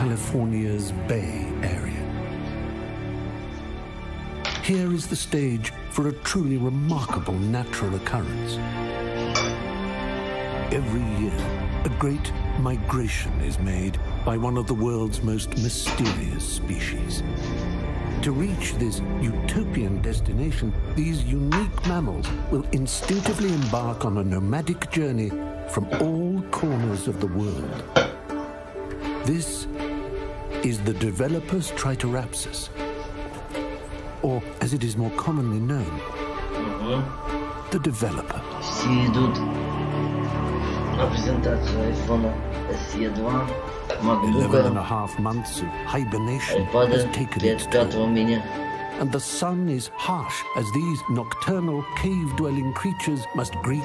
California's Bay Area. Here is the stage for a truly remarkable natural occurrence. Every year, a great migration is made by one of the world's most mysterious species. To reach this utopian destination, these unique mammals will instinctively embark on a nomadic journey from all corners of the world. This is the developer's Triceratops, or as it is more commonly known, the developer. Все идут на презентацию iPhone se2, MacBook, 11.5 months of hibernation has taken its toll, and the sun is harsh as these nocturnal cave-dwelling creatures must greet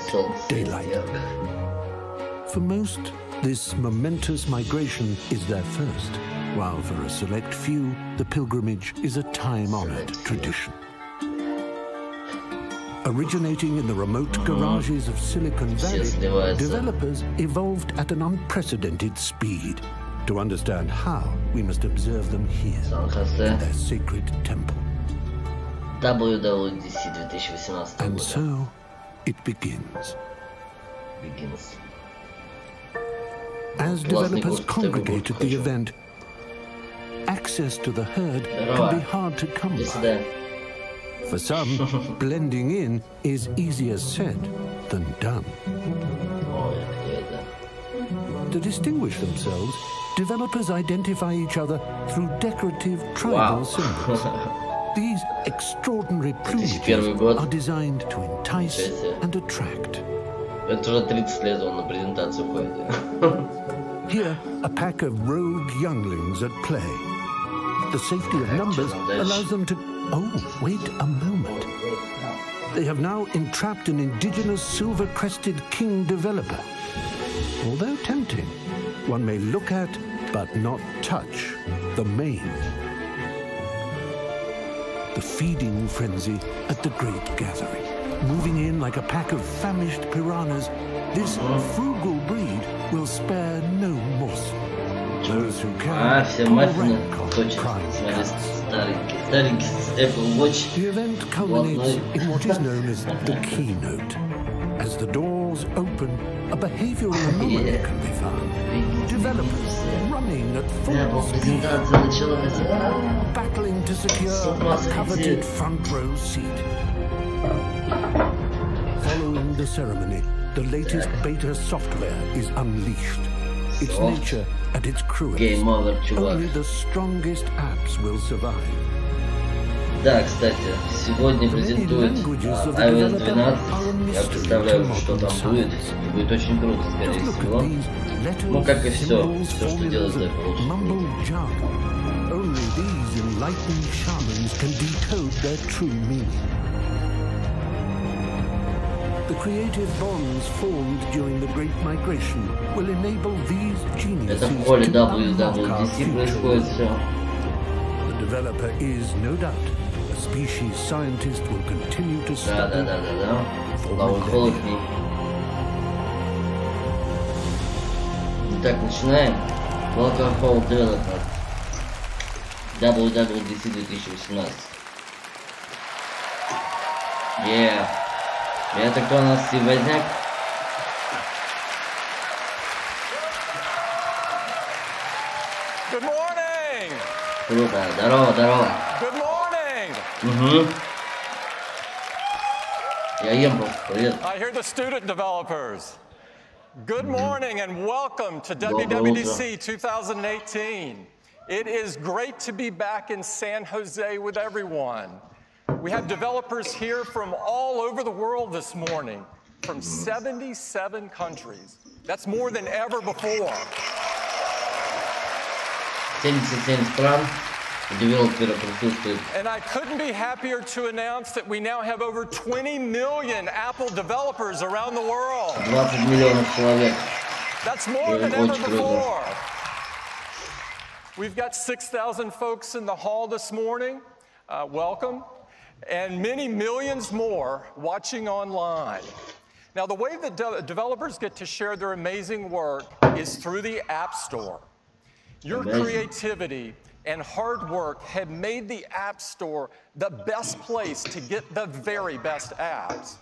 daylight. For most, this momentous migration is their first, while for a select few, the pilgrimage is a time-honored tradition. Originating in the remote garages of Silicon Valley, developers evolved at an unprecedented speed. To understand how, we must observe them here, in their sacred temple. WWDC 2018 And so, it begins. As developers congregate at the event, access to the herd can be hard to come by. For some, blending in is easier said than done. To distinguish themselves, developers identify each other through decorative tribal symbols. These extraordinary plumages are designed to entice and attract. Это уже 30 лет он на презентацию ходит. Here, a pack of rogue younglings at play. The safety of numbers allows them to... Oh, wait a moment. They have now entrapped an indigenous silver-crested king developer. Although tempting, one may look at, but not touch, the mane. The feeding frenzy at the great gathering. Moving in like a pack of famished piranhas, this frugal breed will spare no morsel. Those who can rank on prime cuts. The event culminates in what is known as the keynote. As the doors open, a behavioral anomaly can be found. Developers running at full speed, battling to secure a coveted front row seat. Following the ceremony, the latest beta software is unleashed. Its nature at its cruelest. Only the strongest apps will survive. Да, кстати, сегодня презентуют iOS 12. Я представляю, что там будет. И будет очень круто, скорее всего. Ну, как и все, что делает Apple лучше. Only these enlightened shamans can decode their true meaning. The creative bonds formed during the Great Migration will enable these geniuses Это в поле to unlock our WWDC future. происходит все. The developer is, no doubt, a species scientist will continue to study for millennia. Итак, начинаем. Welcome Developer. WWDC 2018. Это кто у нас сегодня? Good morning. Круто. Здорово. Good morning. Я ем просто. Привет. I hear the student developers. Good morning and welcome to WWDC 2018. It is great to be back in San Jose with everyone. We have developers here from all over the world this morning, from 77 countries. That's more than ever before. 77 стран. Девелоперы присутствуют. And I couldn't be happier to announce that we now have over 20 million Apple developers around the world. 20 миллионов человек. That's more than ever before. We've got 6,000 folks in the hall this morning. Welcome. And many millions more watching online. Now, the way that developers get to share their amazing work is through the App Store. Your creativity and hard work have made the App Store the best place to get the very best apps.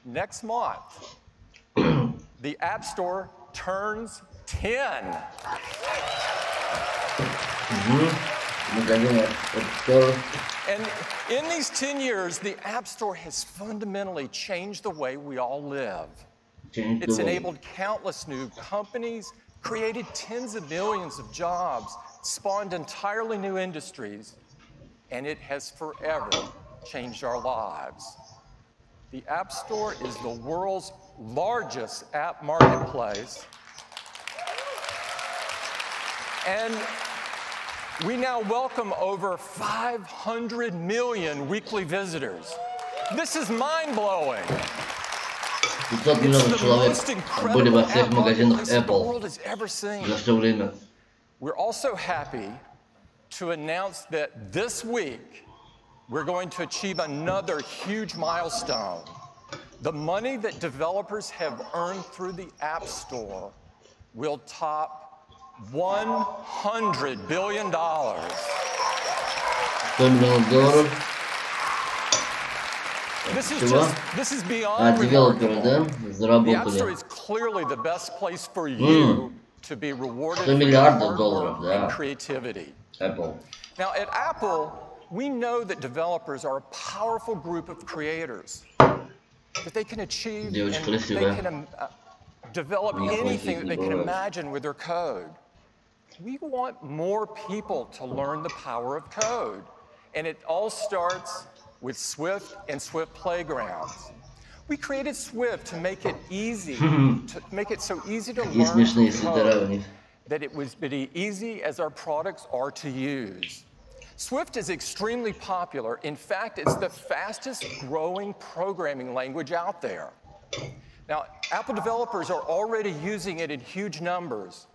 Next month, the App Store turns 10. And in these 10 years, the App Store has fundamentally changed the way we all live. It's enabled countless new companies, created tens of millions of jobs, spawned entirely new industries, and it has forever changed our lives. The App Store is the world's largest app marketplace, and we now welcome over 500 million weekly visitors. This is mind-blowing. 500 миллионов человек были во всех магазинах Apple за все время. We're also happy to announce that this week we're going to achieve another huge milestone. The money that developers have earned through the App Store will top $100 billion. $100 billion. This is beyond remarkable. The App Store is clearly the best place for you to be rewarded for your hard work and creativity. Apple. Now, at Apple, we know that developers are a powerful group of creators, that they can achieve and they can develop anything that they can imagine with their code. We want more people to learn the power of code, and it all starts with Swift and Swift Playgrounds. We created Swift to make it easy, to make it so easy to learn code, that it was as easy as our products are to use. Swift is extremely popular. In fact, it's the fastest growing programming language out there. Now, Apple developers are already using it in huge numbers.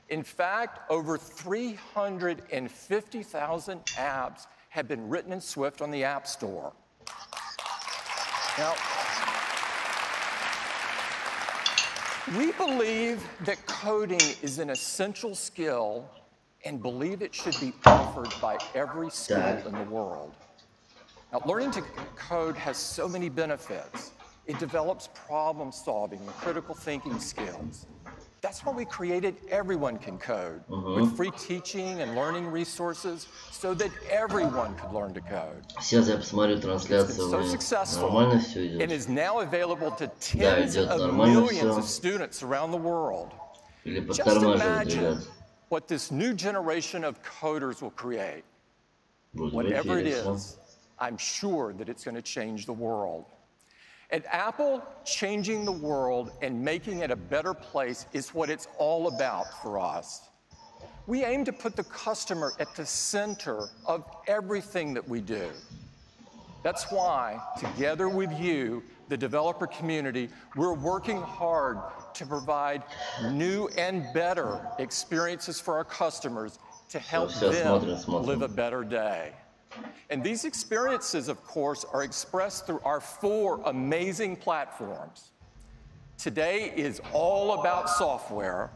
In fact, over 350,000 apps have been written in Swift on the App Store. Now, we believe that coding is an essential skill and believe it should be offered by every school in the world. Now, learning to code has so many benefits. It develops problem-solving and critical thinking skills. That's why we created Everyone Can Code, with free teaching and learning resources so that everyone could learn to code. Сейчас я посмотрю трансляцию. Нормально все идет. It is now available to tens of millions of students around the world. Just imagine what this new generation of coders will create. Whatever it is, I'm sure that it's going to change the world. At Apple, changing the world and making it a better place is what it's all about for us. We aim to put the customer at the center of everything that we do. That's why, together with you, the developer community, we're working hard to provide new and better experiences for our customers to help them live a better day. And these experiences, of course, are expressed through our 4 amazing platforms. Today is all about software,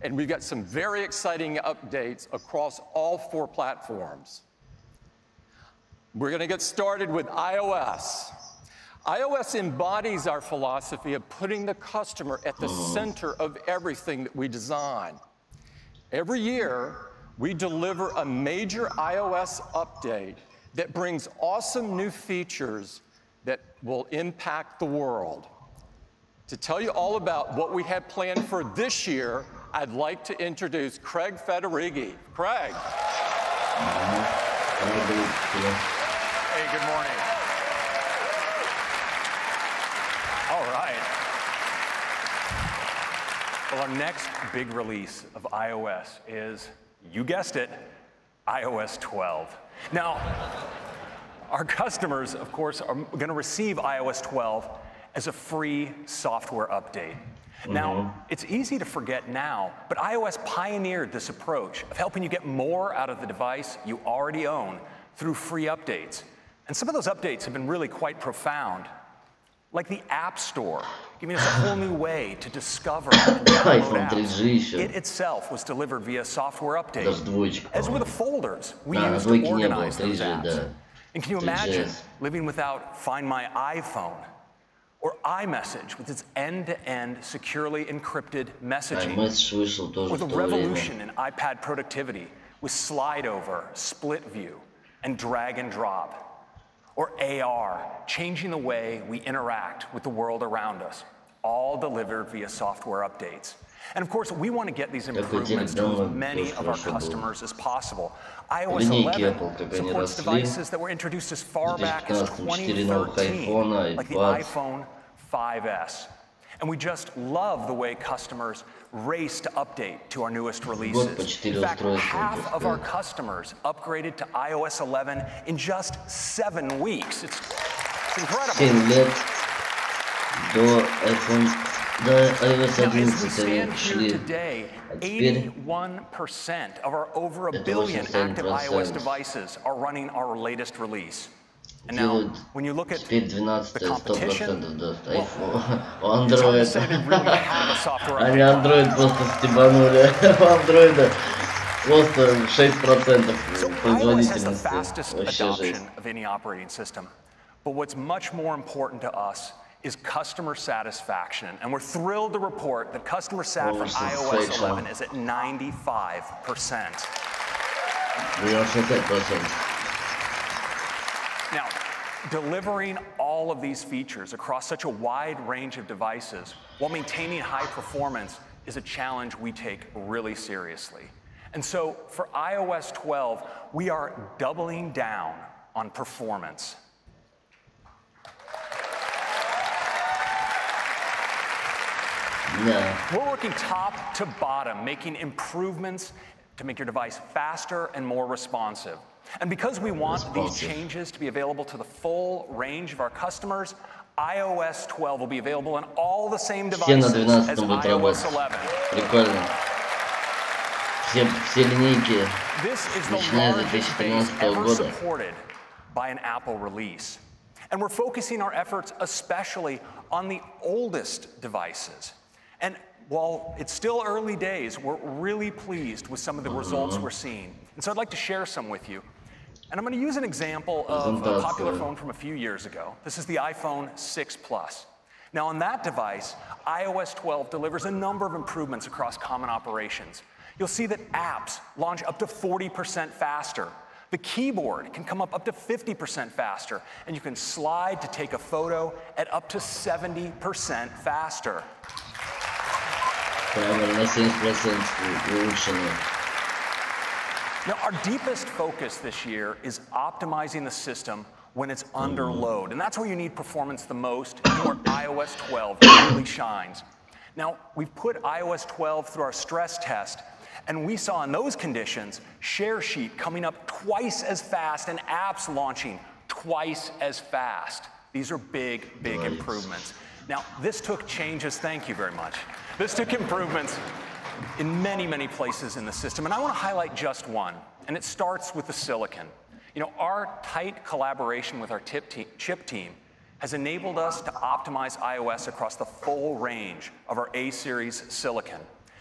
and we've got some very exciting updates across all 4 platforms. We're going to get started with iOS. iOS embodies our philosophy of putting the customer at the center of everything that we design. Every year, we deliver a major iOS update that brings awesome new features that will impact the world. To tell you all about what we have planned for this year, I'd like to introduce Craig Federighi. Craig. Hey, good morning. All right. Well, our next big release of iOS is, you guessed it, iOS 12. Now, our customers, of course, are going to receive iOS 12 as a free software update. Now, it's easy to forget now, but iOS pioneered this approach of helping you get more out of the device you already own through free updates. And some of those updates have been really quite profound. like the App Store, giving us a whole new way to discover and download apps. It itself was delivered via software update, as were the folders we used to organize those apps. And can you imagine living without Find My iPhone or iMessage with its end-to-end securely encrypted messaging, or the revolution in iPad productivity with slide over, split view, and drag and drop, or AR, changing the way we interact with the world around us, all delivered via software updates. And of course, we want to get these improvements to as many of our customers as possible. iOS 11 supports devices that were introduced as far back as 2013, like the iPhone 5S. And we just love the way customers race to update to our newest releases. In fact, half of our customers upgraded to iOS 11 in just 7 weeks. It's incredible. 7 лет до iPhone, до iOS 11 шли. Today, 81% of our over a billion active iOS devices are running our latest release. And now, when you look at the competition, Android. Они Android просто стебанули. Android просто 6% производительности. Вообще жесть. Of any operating system. But what's much more important to us is customer satisfaction. And we're thrilled to report that customer sat for iOS 11 is at 95%. We are 100%. Now, delivering all of these features across such a wide range of devices while maintaining high performance is a challenge we take really seriously. And so for iOS 12, we are doubling down on performance. We're working top to bottom, making improvements to make your device faster and more responsive. And because we want these changes to be available to the full range of our customers, iOS 12 will be available on all the same devices as iOS 11. This is the largest base ever supported by an Apple release. And we're focusing our efforts especially on the oldest devices. And while it's still early days, we're really pleased with some of the results we're seeing. And so I'd like to share some with you. And I'm going to use an example of a popular phone from a few years ago. This is the iPhone 6 Plus. Now on that device, iOS 12 delivers a number of improvements across common operations. You'll see that apps launch up to 40% faster. The keyboard can come up to 50% faster, and you can slide to take a photo at up to 70% faster. Now, our deepest focus this year is optimizing the system when it's under load. And that's where you need performance the most, and where iOS 12 really shines. Now, we've put iOS 12 through our stress test, and we saw in those conditions, share sheet coming up twice as fast and apps launching twice as fast. These are big, big improvements. Now, this took changes, thank you very much. This took improvements in many, many places in the system, and I want to highlight just one, and it starts with the silicon. You know, our tight collaboration with our chip team has enabled us to optimize iOS across the full range of our A-series silicon.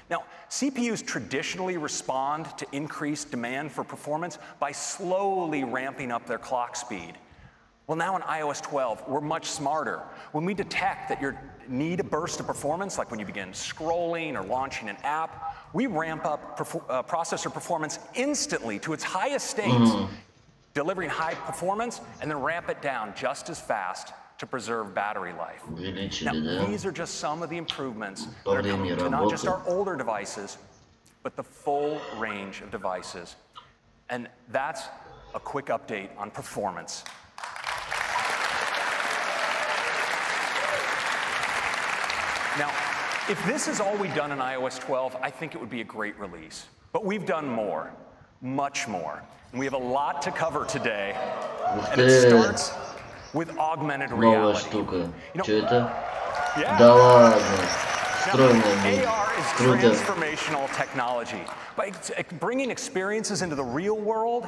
Now, CPUs traditionally respond to increased demand for performance by slowly ramping up their clock speed. Well, now in iOS 12, we're much smarter. When we detect that you need a burst of performance, like when you begin scrolling or launching an app, we ramp up processor performance instantly to its highest states, delivering high performance, and then ramp it down just as fast to preserve battery life. Now, these are just some of the improvements that are coming to not just our older devices, but the full range of devices. And that's a quick update on performance. Now, if this is all we've done in iOS 12, I think it would be a great release. But we've done more, much more. And we have a lot to cover today. And it starts with augmented reality. Что это? Да ладно. Встроенная. AR is transformational technology. By bringing experiences into the real world,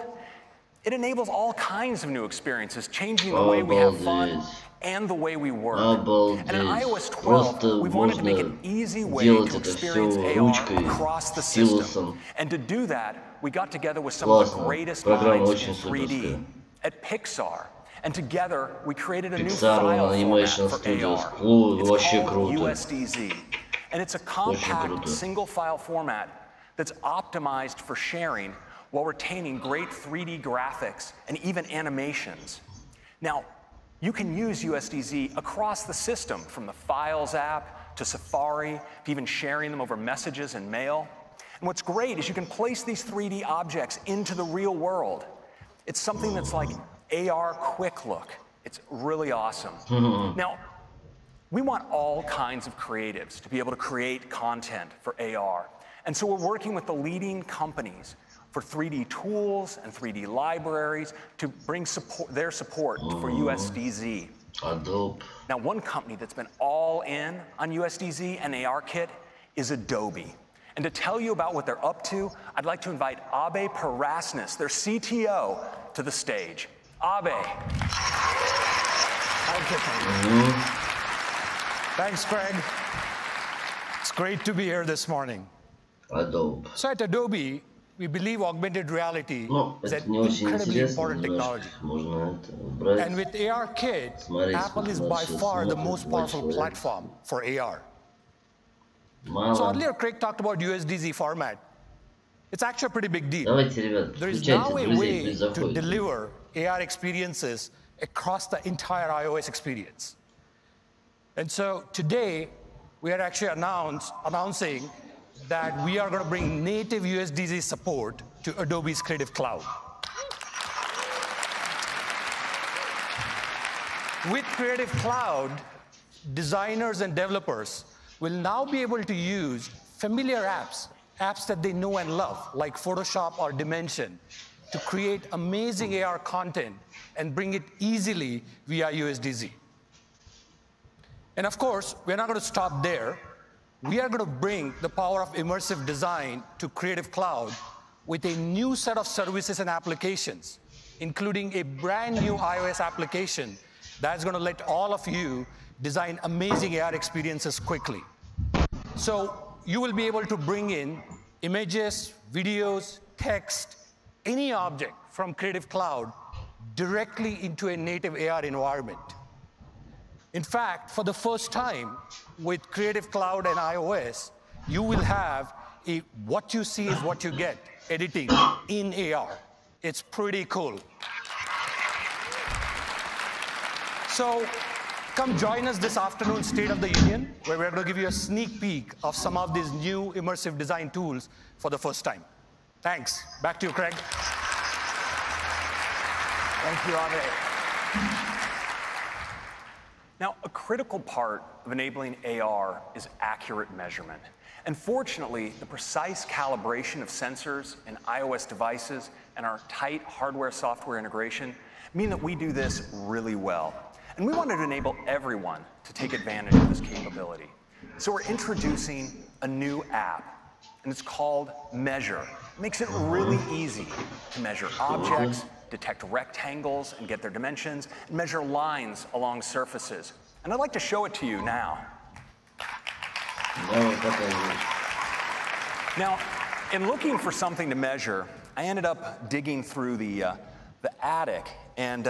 It enables all kinds of new experiences, changing the way we have fun and the way we work. And in iOS 12, we wanted to make an easy way to experience AR across the system. And to do that, we got together with some of the greatest minds in 3D at Pixar. And together, we created a new file format for AR. It's called USDZ. And it's a compact, single-file format that's optimized for sharing while retaining great 3D graphics and even animations. Now, you can use USDZ across the system, from the Files app to Safari, to even sharing them over messages and mail. And what's great is you can place these 3D objects into the real world. It's something that's like AR Quick Look. It's really awesome. Now, we want all kinds of creatives to be able to create content for AR. And so we're working with the leading companies for 3D tools and 3D libraries to bring their support for USDZ. Now, one company that's been all in on USDZ and ARKit is Adobe. And to tell you about what they're up to, I'd like to invite Abe Parasnis, their CTO, to the stage. Abe. Thanks, Craig. It's great to be here this morning. Adobe. So at Adobe, we believe augmented reality is an incredibly important technology. And with ARKit, Apple is by far the most powerful platform for AR. So earlier, Craig talked about USDZ format. It's actually a pretty big deal. There is now a way to deliver AR experiences across the entire iOS experience. And so today, we are actually announcing that we are going to bring native USDZ support to Adobe's Creative Cloud. With Creative Cloud, designers and developers will now be able to use familiar apps that they know and love, like Photoshop or Dimension, to create amazing AR content and bring it easily via USDZ. And of course, we're not going to stop there. We are going to bring the power of immersive design to Creative Cloud with a new set of services and applications, including a brand new iOS application that's going to let all of you design amazing AR experiences quickly. So you will be able to bring in images, videos, text, any object from Creative Cloud directly into a native AR environment. In fact, for the first time with Creative Cloud and iOS, you will have a what you see is what you get editing in AR. It's pretty cool. So come join us this afternoon, State of the Union, where we're going to give you a sneak peek of some of these new immersive design tools for the first time. Thanks. Back to you, Craig. Thank you, Abe. Now, a critical part of enabling AR is accurate measurement. And fortunately, the precise calibration of sensors in iOS devices and our tight hardware-software integration mean that we do this really well. And we wanted to enable everyone to take advantage of this capability. So we're introducing a new app, and it's called Measure. It makes it really easy to measure objects, detect rectangles and get their dimensions, and measure lines along surfaces. And I'd like to show it to you now. Now, in looking for something to measure, I ended up digging through the attic and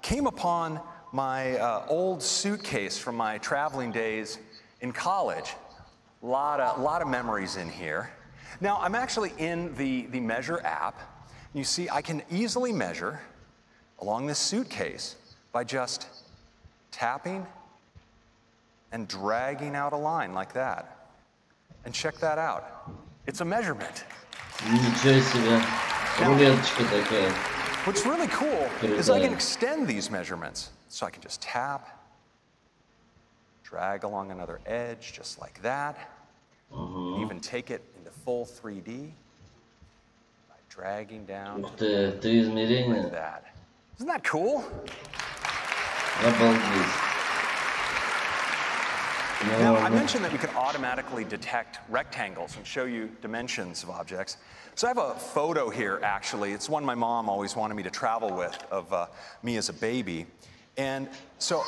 came upon my old suitcase from my traveling days in college. A lot of memories in here. Now, I'm actually in the Measure app. You see, I can easily measure along this suitcase by just tapping and dragging out a line like that. And check that out. It's a measurement. Now, what's really cool is I can extend these measurements. So I can just tap, drag along another edge just like that. Even take it into full 3D. Dragging down like that. Isn't that cool? Now, I mentioned that we could automatically detect rectangles and show you dimensions of objects. So I have a photo here, actually. It's one my mom always wanted me to travel with of me as a baby. And so,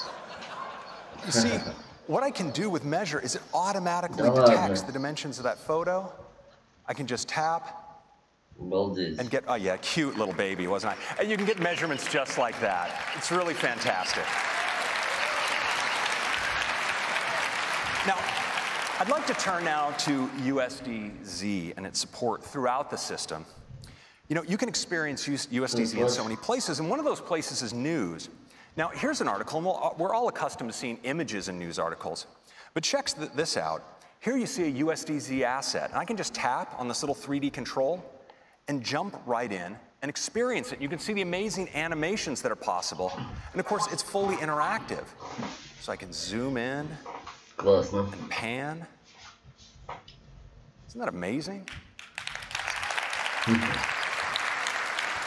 you see, what I can do with Measure is it automatically detects the dimensions of that photo. I can just tap and get, oh yeah, cute little baby, wasn't I? And you can get measurements just like that. It's really fantastic. Now, I'd like to turn now to USDZ and its support throughout the system. You know, you can experience USDZ in so many places, and one of those places is news. Now, here's an article, and we're all accustomed to seeing images in news articles. But check this out. Here you see a USDZ asset, and I can just tap on this little 3D control and jump right in and experience it. You can see the amazing animations that are possible. And of course, it's fully interactive. So I can zoom in and pan. Isn't that amazing?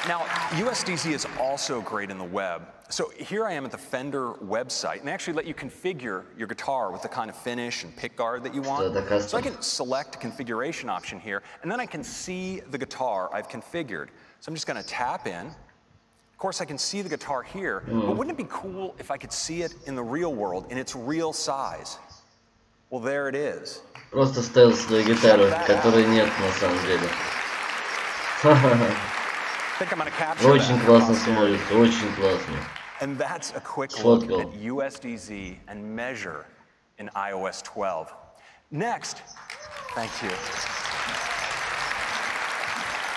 Now, USDZ is also great in the web. So here I am at the Fender website, and they actually let you configure your guitar with the kind of finish and pick guard that you want. So I can select a configuration option here, and then I can see the guitar I've configured. So I'm just going to tap in. Of course, I can see the guitar here, but wouldn't it be cool if I could see it in the real world, in its real size? Well, there it is. Просто ставил свою гитару, которой нет на самом деле. Очень классно смотрится, очень классно. And that's a quick look at USDZ and Measure in iOS 12. Next, thank you.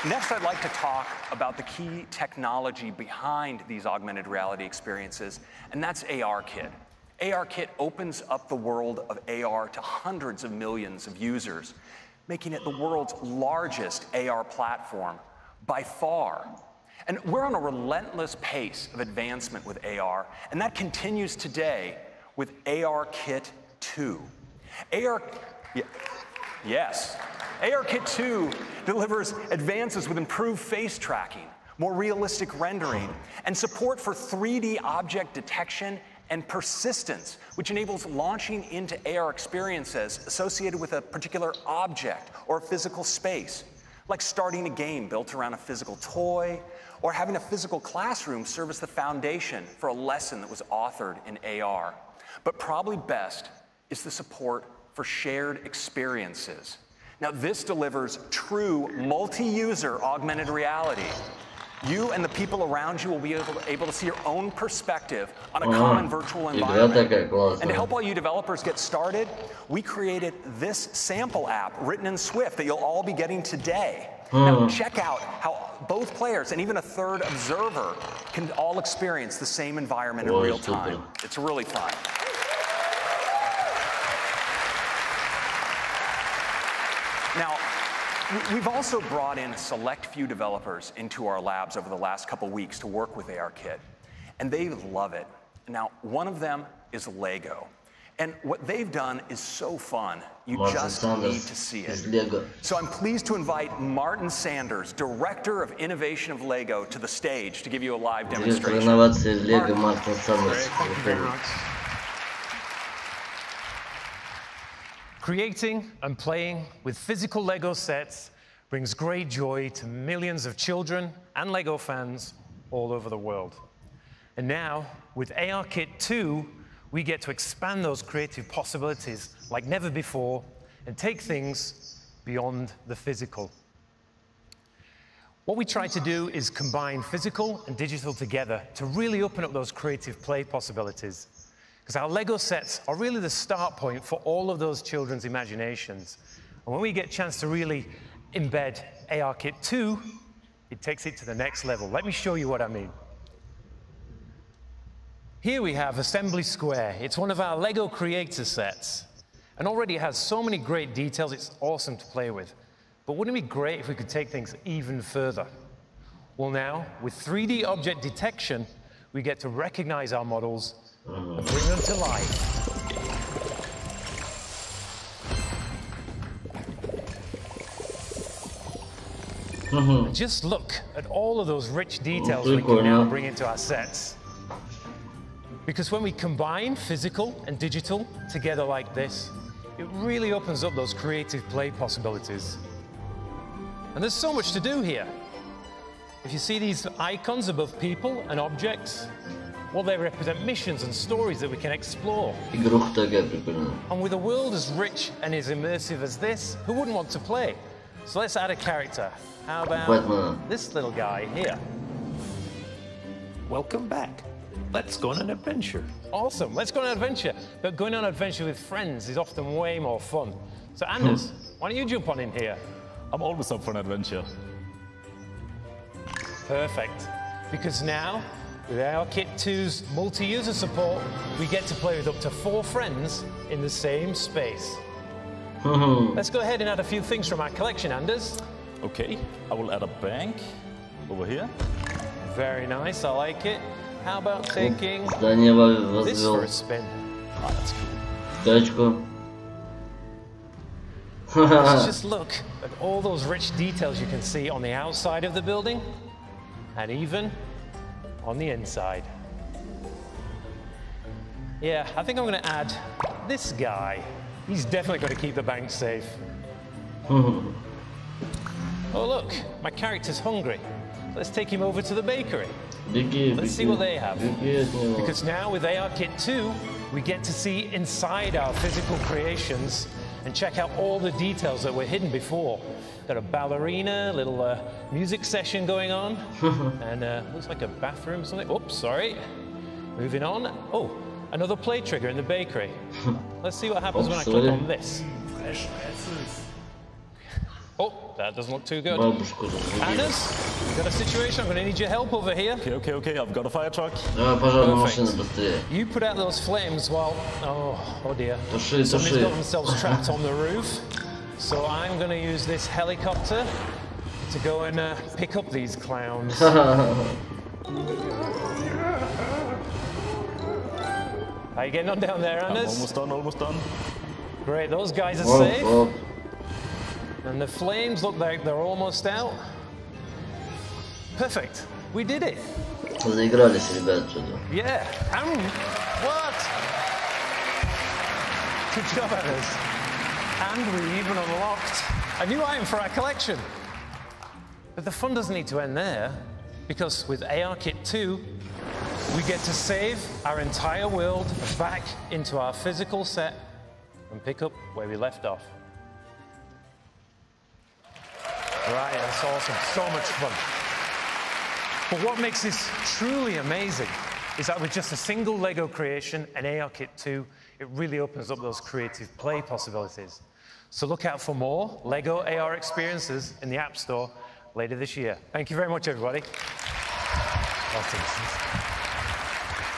Next, I'd like to talk about the key technology behind these augmented reality experiences, and that's ARKit. ARKit opens up the world of AR to hundreds of millions of users, making it the world's largest AR platform by far. And we're on a relentless pace of advancement with AR, and that continues today with ARKit 2. ARKit 2 delivers advances with improved face tracking, more realistic rendering, and support for 3D object detection and persistence, which enables launching into AR experiences associated with a particular object or a physical space, like starting a game built around a physical toy, or having a physical classroom serve as the foundation for a lesson that was authored in AR. But probably best is the support for shared experiences. Now, this delivers true multi-user augmented reality. You and the people around you will be able to see your own perspective on a common virtual environment. And to help all you developers get started, we created this sample app written in Swift that you'll all be getting today. Now, check out how both players and even a third observer can all experience the same environment in real time. It's really fun. Now, we've also brought in a select few developers into our labs over the last couple weeks to work with ARKit, and they love it. Now, one of them is Lego. And what they've done is so fun, you just need to see it. So I'm pleased to invite Martin Sanders, Director of Innovation of Lego, to the stage to give you a live demonstration. Martin Sanders. Thank you very much. Creating and playing with physical Lego sets brings great joy to millions of children and Lego fans all over the world. And now, with ARKit 2, we get to expand those creative possibilities like never before and take things beyond the physical. What we try to do is combine physical and digital together to really open up those creative play possibilities. Because our Lego sets are really the start point for all of those children's imaginations. And when we get a chance to really embed ARKit 2, it takes it to the next level. Let me show you what I mean. Here we have Assembly Square. It's one of our Lego creator sets. And already it has so many great details, it's awesome to play with. But wouldn't it be great if we could take things even further? Well now, with 3D object detection, we get to recognize our models and bring them to life. Just look at all of those rich details we can now bring into our sets. Because when we combine physical and digital together like this, it really opens up those creative play possibilities. And there's so much to do here. If you see these icons above people and objects, well, they represent missions and stories that we can explore. And with a world as rich and as immersive as this, who wouldn't want to play? So let's add a character. How about this little guy here? Welcome back. Let's go on an adventure. Awesome, let's go on an adventure. But going on an adventure with friends is often way more fun. So Anders, why don't you jump on in here? I'm always up for an adventure. Perfect. Because now, with ARKit 2's multi-user support, we get to play with up to 4 friends in the same space. Let's go ahead and add a few things from our collection, Anders. Okay, I will add a bank over here. Very nice, I like it. How about taking this for a spin? Ah, that's cool. Let's just look at all those rich details you can see on the outside of the building and even on the inside. Yeah, I think I'm going to add this guy. He's definitely going to keep the bank safe. Oh, look, my character's hungry. Let's take him over to the bakery. Let's see what they have. Because now with ARKit 2, we get to see inside our physical creations and check out all the details that were hidden before. Got a ballerina, little music session going on, and looks like a bathroom or something. Oops, sorry. Moving on. Oh, another play trigger in the bakery. Let's see what happens when I click on this. Oh, that doesn't look too good. Anders, we've got a situation. I'm going to need your help over here. Okay. I've got a fire truck. You put out those flames while... Oh dear. Somebody's got themselves trapped on the roof. So I'm going to use this helicopter to go and pick up these clowns. How are you getting on down there, Anders? I'm almost done. Great, those guys are safe. And the flames look like they're almost out. Perfect. We did it. Yeah. What? Good job, Anders. And we even unlocked a new item for our collection. But the fun doesn't need to end there, because with ARKit 2, we get to save our entire world back into our physical set and pick up where we left off. Right, that's awesome. So much fun. But what makes this truly amazing is that with just a single Lego creation and ARKit 2, it really opens up those creative play possibilities. So look out for more Lego AR experiences in the App Store later this year. Thank you very much, everybody.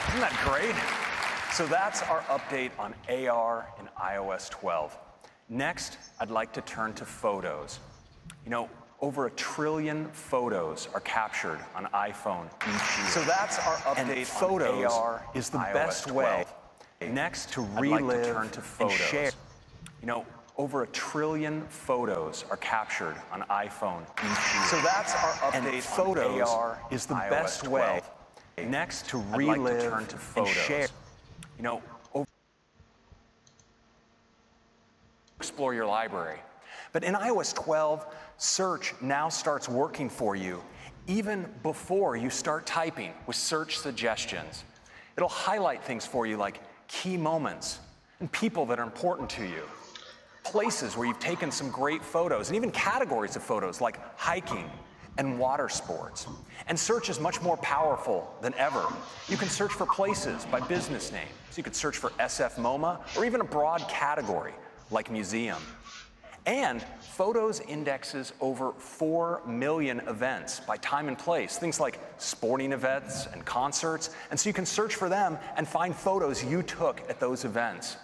Isn't that great? So that's our update on AR in iOS 12. Next, I'd like to turn to photos. You know, over 1 trillion photos are captured on iPhone each year. So that's our update. And photos on AR is the best way. Next, to relive turn to photos. And share. You know, over 1 trillion photos are captured on iPhone each year. So that's our update. And photos on AR is the best way. Next, to relive turn to photos. And share. You know, explore your library. But in iOS 12, search now starts working for you even before you start typing with search suggestions. It'll highlight things for you like key moments and people that are important to you, places where you've taken some great photos, and even categories of photos like hiking and water sports. And search is much more powerful than ever. You can search for places by business name. So you could search for SF MoMA or even a broad category like museum. And Photos indexes over 4 million events by time and place, things like sporting events and concerts. And so you can search for them and find photos you took at those events.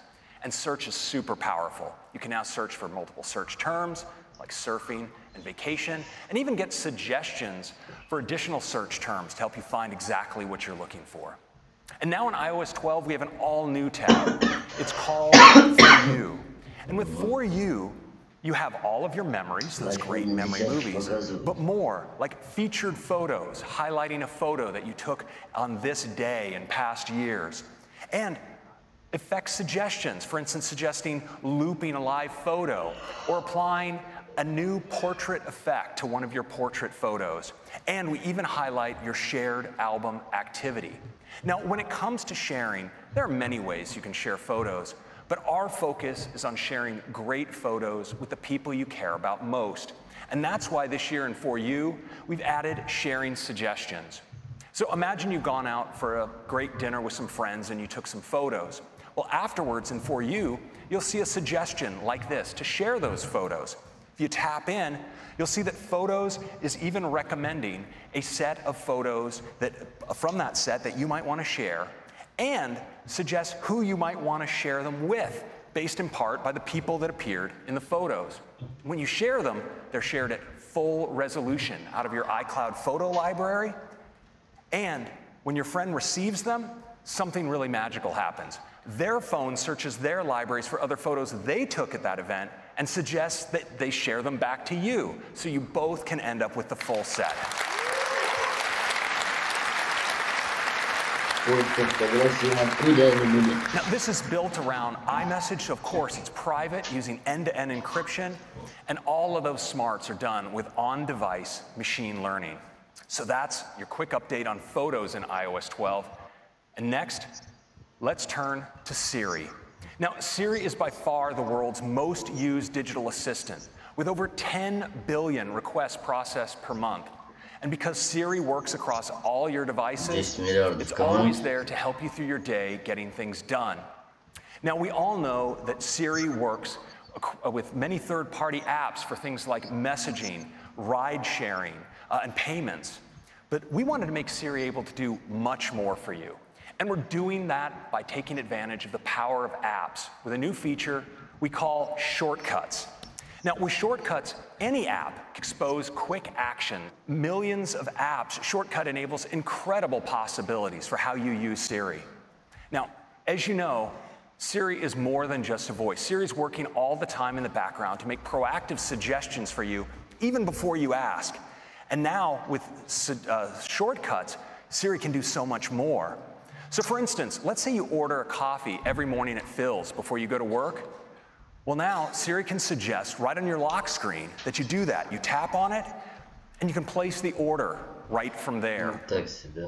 And search is super powerful. You can now search for multiple search terms, like surfing and vacation, and even get suggestions for additional search terms to help you find exactly what you're looking for. And now in iOS 12, we have an all-new tab. It's called For You. And with For You, You have all of your memories, those great memory movies, but more, like featured photos, highlighting a photo that you took on this day in past years. And effect suggestions, for instance, suggesting looping a live photo or applying a new portrait effect to one of your portrait photos. And we even highlight your shared album activity. Now, when it comes to sharing, there are many ways you can share photos, but our focus is on sharing great photos with the people you care about most. And that's why this year in For You, we've added sharing suggestions. So imagine you've gone out for a great dinner with some friends and you took some photos. Well, afterwards in For You, you'll see a suggestion like this to share those photos. If you tap in, you'll see that Photos is even recommending a set of photos from that set that you might want to share, and suggest who you might want to share them with, based in part by the people that appeared in the photos. When you share them, they're shared at full resolution out of your iCloud photo library, and when your friend receives them, something really magical happens. Their phone searches their libraries for other photos they took at that event and suggests that they share them back to you, so you both can end up with the full set. Now, this is built around iMessage, so of course it's private, using end-to-end encryption, and all of those smarts are done with on-device machine learning. So that's your quick update on Photos in iOS 12. And next, let's turn to Siri. Now, Siri is by far the world's most used digital assistant, with over 10 billion requests processed per month. And because Siri works across all your devices, it's always there to help you through your day getting things done. Now, we all know that Siri works with many third-party apps for things like messaging, ride-sharing, and payments. But we wanted to make Siri able to do much more for you. And we're doing that by taking advantage of the power of apps with a new feature we call shortcuts. Now, with shortcuts, any app can expose quick action. Millions of apps, Shortcut enables incredible possibilities for how you use Siri. Now, as you know, Siri is more than just a voice. Siri's working all the time in the background to make proactive suggestions for you, even before you ask. And now, with shortcuts, Siri can do so much more. So for instance, let's say you order a coffee every morning at Phil's before you go to work. Well, now Siri can suggest right on your lock screen that you do that. You tap on it, and you can place the order right from there.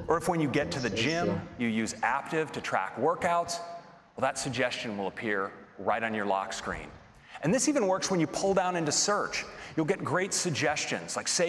Or if when you get to the gym, you use Aptiv to track workouts, well, that suggestion will appear right on your lock screen. And this even works when you pull down into search. You'll get great suggestions, like say